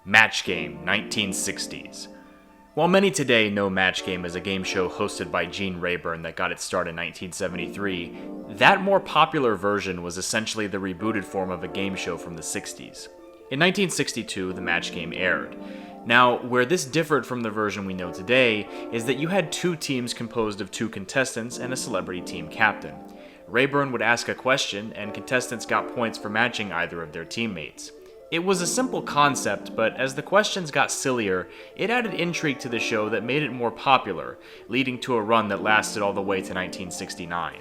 Match Game, 1960s. While many today know Match Game as a game show hosted by Gene Rayburn that got its start in 1973, that more popular version was essentially the rebooted form of a game show from the 60s. In 1962, the Match Game aired. Now, where this differed from the version we know today is that you had two teams composed of two contestants and a celebrity team captain. Rayburn would ask a question, and contestants got points for matching either of their teammates. It was a simple concept, but as the questions got sillier, it added intrigue to the show that made it more popular, leading to a run that lasted all the way to 1969.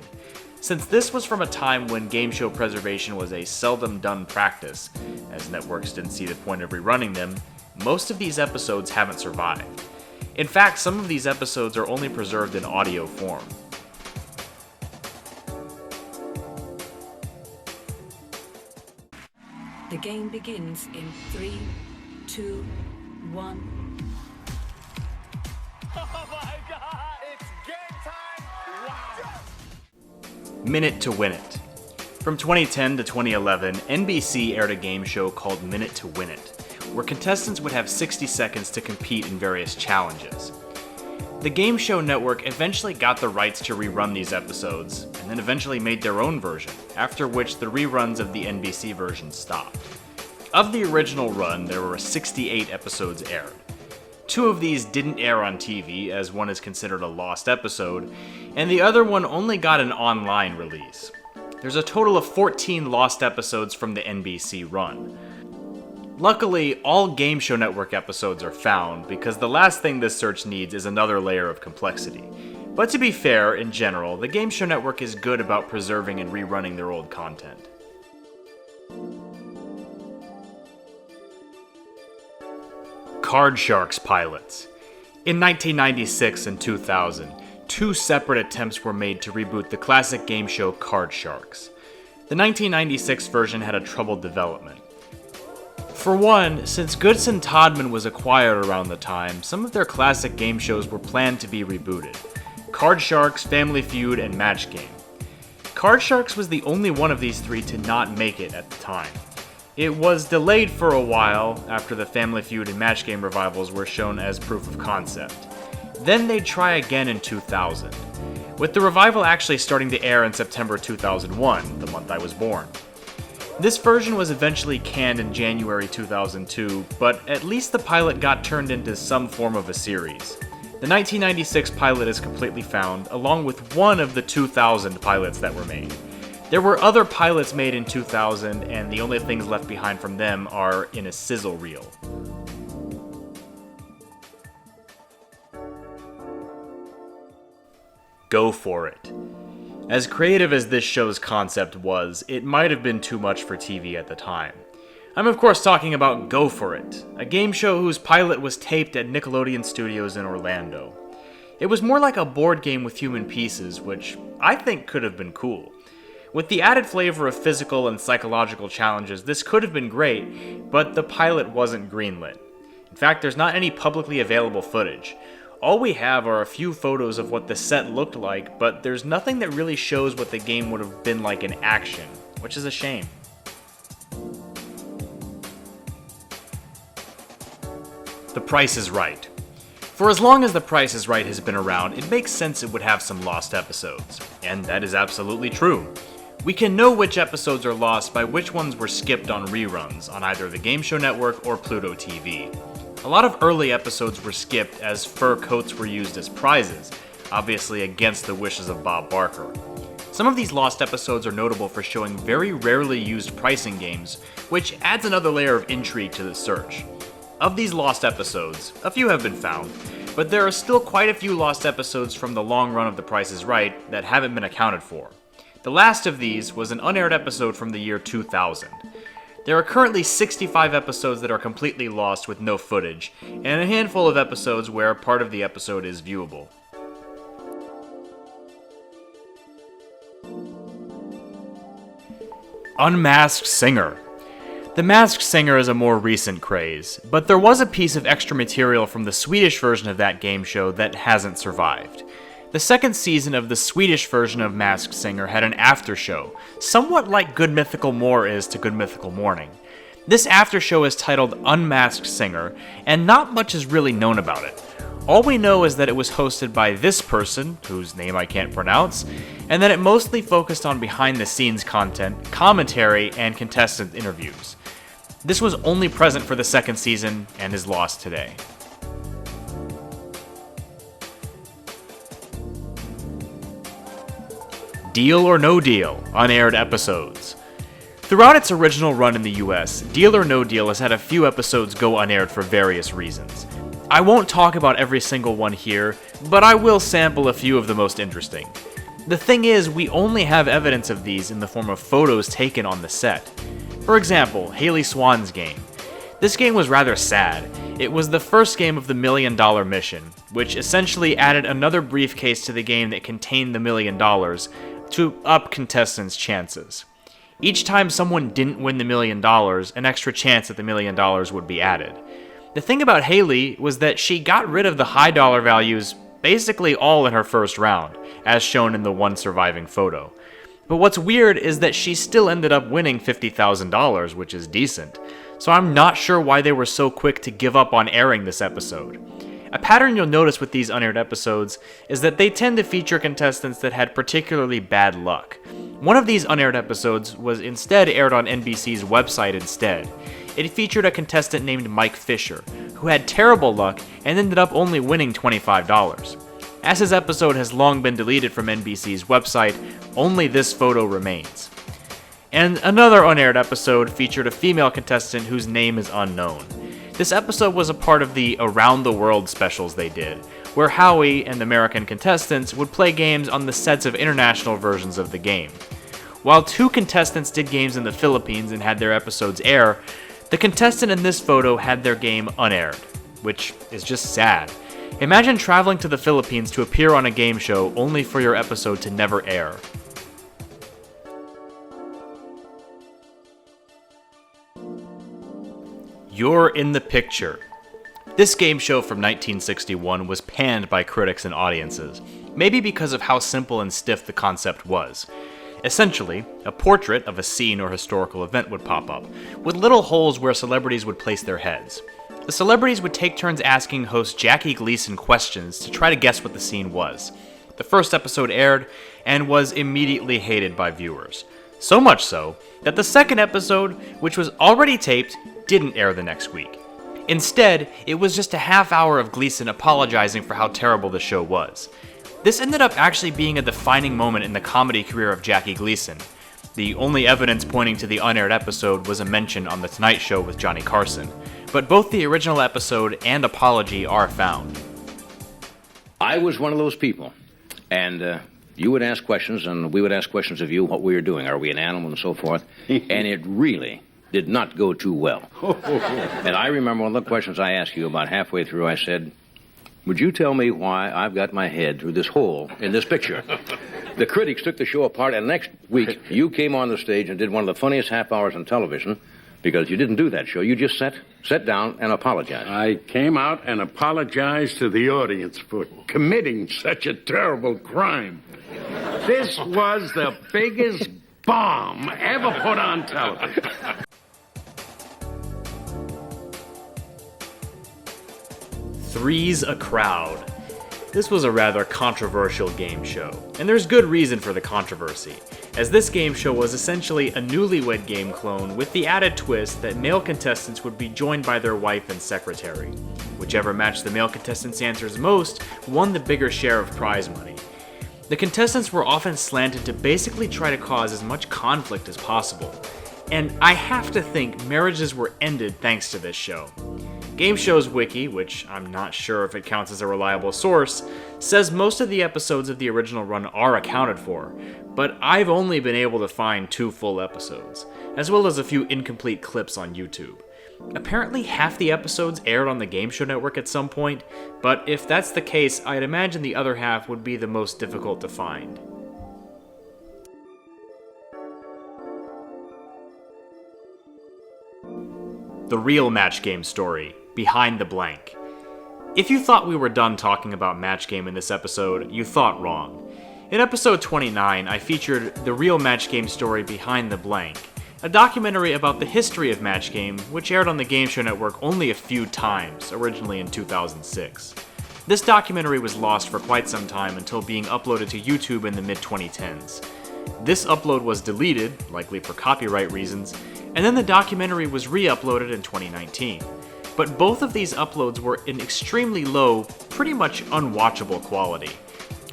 Since this was from a time when game show preservation was a seldom done practice, as networks didn't see the point of rerunning them, most of these episodes haven't survived. In fact, some of these episodes are only preserved in audio form. The game begins in 3, 2, 1. Oh my God! It's game time! Wow! Minute to Win It. From 2010 to 2011, NBC aired a game show called Minute to Win It, where contestants would have 60 seconds to compete in various challenges. The Game Show Network eventually got the rights to rerun these episodes, and then eventually made their own version, after which the reruns of the NBC version stopped. Of the original run, there were 68 episodes aired. 2 of these didn't air on TV, as one is considered a lost episode, and the other one only got an online release. There's a total of 14 lost episodes from the NBC run. Luckily, all Game Show Network episodes are found, because the last thing this search needs is another layer of complexity. But to be fair, in general, the Game Show Network is good about preserving and rerunning their old content. Card Sharks pilots. In 1996 and 2000, 2 separate attempts were made to reboot the classic game show Card Sharks. The 1996 version had a troubled development. For one, since Goodson Todman was acquired around the time, some of their classic game shows were planned to be rebooted. Card Sharks, Family Feud, and Match Game. Card Sharks was the only one of these 3 to not make it at the time. It was delayed for a while after the Family Feud and Match Game revivals were shown as proof of concept. Then they'd try again in 2000, with the revival actually starting to air in September 2001, the month I was born. This version was eventually canned in January 2002, but at least the pilot got turned into some form of a series. The 1996 pilot is completely found, along with one of the 2000 pilots that were made. There were other pilots made in 2000, and the only things left behind from them are in a sizzle reel. Go for it. As creative as this show's concept was, it might have been too much for TV at the time. I'm of course talking about Go For It, a game show whose pilot was taped at Nickelodeon Studios in Orlando. It was more like a board game with human pieces, which I think could have been cool. With the added flavor of physical and psychological challenges, this could have been great, but the pilot wasn't greenlit. In fact, there's not any publicly available footage. All we have are a few photos of what the set looked like, but there's nothing that really shows what the game would have been like in action, which is a shame. The Price is Right. For as long as The Price is Right has been around, it makes sense it would have some lost episodes. And that is absolutely true. We can know which episodes are lost by which ones were skipped on reruns on either the Game Show Network or Pluto TV. A lot of early episodes were skipped as fur coats were used as prizes, obviously against the wishes of Bob Barker. Some of these lost episodes are notable for showing very rarely used pricing games, which adds another layer of intrigue to the search. Of these lost episodes, a few have been found, but there are still quite a few lost episodes from the long run of The Price is Right that haven't been accounted for. The last of these was an unaired episode from the year 2000. There are currently 65 episodes that are completely lost with no footage, and a handful of episodes where part of the episode is viewable. Unmasked Singer. The Masked Singer is a more recent craze, but there was a piece of extra material from the Swedish version of that game show that hasn't survived. The second season of the Swedish version of Masked Singer had an after show, somewhat like Good Mythical More is to Good Mythical Morning. This after show is titled Unmasked Singer, and not much is really known about it. All we know is that it was hosted by this person, whose name I can't pronounce, and that it mostly focused on behind-the-scenes content, commentary, and contestant interviews. This was only present for the second season and is lost today. Deal or No Deal, unaired episodes. Throughout its original run in the US, Deal or No Deal has had a few episodes go unaired for various reasons. I won't talk about every single one here, but I will sample a few of the most interesting. The thing is, we only have evidence of these in the form of photos taken on the set. For example, Haley Swan's game. This game was rather sad. It was the first game of the $1 Million Mission, which essentially added another briefcase to the game that contained the $1 million to up contestants' chances. Each time someone didn't win the $1 million, an extra chance at the $1 million would be added. The thing about Haley was that she got rid of the high dollar values basically all in her first round, as shown in the one surviving photo. But what's weird is that she still ended up winning $50,000, which is decent, so I'm not sure why they were so quick to give up on airing this episode. A pattern you'll notice with these unaired episodes is that they tend to feature contestants that had particularly bad luck. One of these unaired episodes was instead aired on NBC's website instead. It featured a contestant named Mike Fisher, who had terrible luck and ended up only winning $25. As his episode has long been deleted from NBC's website, only this photo remains. And another unaired episode featured a female contestant whose name is unknown. This episode was a part of the Around the World specials they did, where Howie and the American contestants would play games on the sets of international versions of the game. While two contestants did games in the Philippines and had their episodes air, the contestant in this photo had their game unaired, which is just sad. Imagine traveling to the Philippines to appear on a game show only for your episode to never air. You're in the Picture. This game show from 1961 was panned by critics and audiences, maybe because of how simple and stiff the concept was. Essentially, a portrait of a scene or historical event would pop up, with little holes where celebrities would place their heads. The celebrities would take turns asking host Jackie Gleason questions to try to guess what the scene was. The first episode aired and was immediately hated by viewers. So much so that the second episode, which was already taped, didn't air the next week. Instead, it was just a half hour of Gleason apologizing for how terrible the show was. This ended up actually being a defining moment in the comedy career of Jackie Gleason. The only evidence pointing to the unaired episode was a mention on The Tonight Show with Johnny Carson, but both the original episode and apology are found. I was one of those people, and you would ask questions, and we would ask questions of you, what we were doing, are we an animal, and so forth, and it really did not go too well. And I remember one of the questions I asked you about halfway through, I said, would you tell me why I've got my head through this hole in this picture? The critics took the show apart, and next week, you came on the stage and did one of the funniest half hours on television, because you didn't do that show. You just sat down and apologized. I came out and apologized to the audience for committing such a terrible crime. This was the biggest bomb ever put on television. Three's a Crowd. This was a rather controversial game show, and there's good reason for the controversy, as this game show was essentially a newlywed game clone with the added twist that male contestants would be joined by their wife and secretary. Whichever matched the male contestants' answers most won the bigger share of prize money. The contestants were often slanted to basically try to cause as much conflict as possible, and I have to think marriages were ended thanks to this show. Gameshows Wiki, which I'm not sure if it counts as a reliable source, says most of the episodes of the original run are accounted for, but I've only been able to find 2 full episodes, as well as a few incomplete clips on YouTube. Apparently half the episodes aired on the Game Show Network at some point, but if that's the case, I'd imagine the other half would be the most difficult to find. The real Match Game story, Behind the Blank. If you thought we were done talking about Match Game in this episode, you thought wrong. In episode 29, I featured the real Match Game story Behind the Blank, a documentary about the history of Match Game, which aired on the Game Show Network only a few times, originally in 2006. This documentary was lost for quite some time until being uploaded to YouTube in the mid-2010s. This upload was deleted, likely for copyright reasons, and then the documentary was re-uploaded in 2019. But both of these uploads were in extremely low, pretty much unwatchable quality.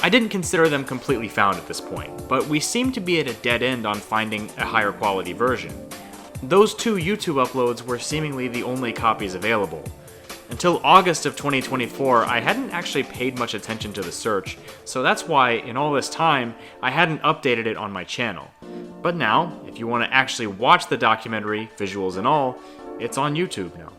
I didn't consider them completely found at this point, but we seem to be at a dead end on finding a higher quality version. Those two YouTube uploads were seemingly the only copies available. Until August of 2024, I hadn't actually paid much attention to the search, so that's why, in all this time, I hadn't updated it on my channel. But now, if you want to actually watch the documentary, visuals and all, it's on YouTube now.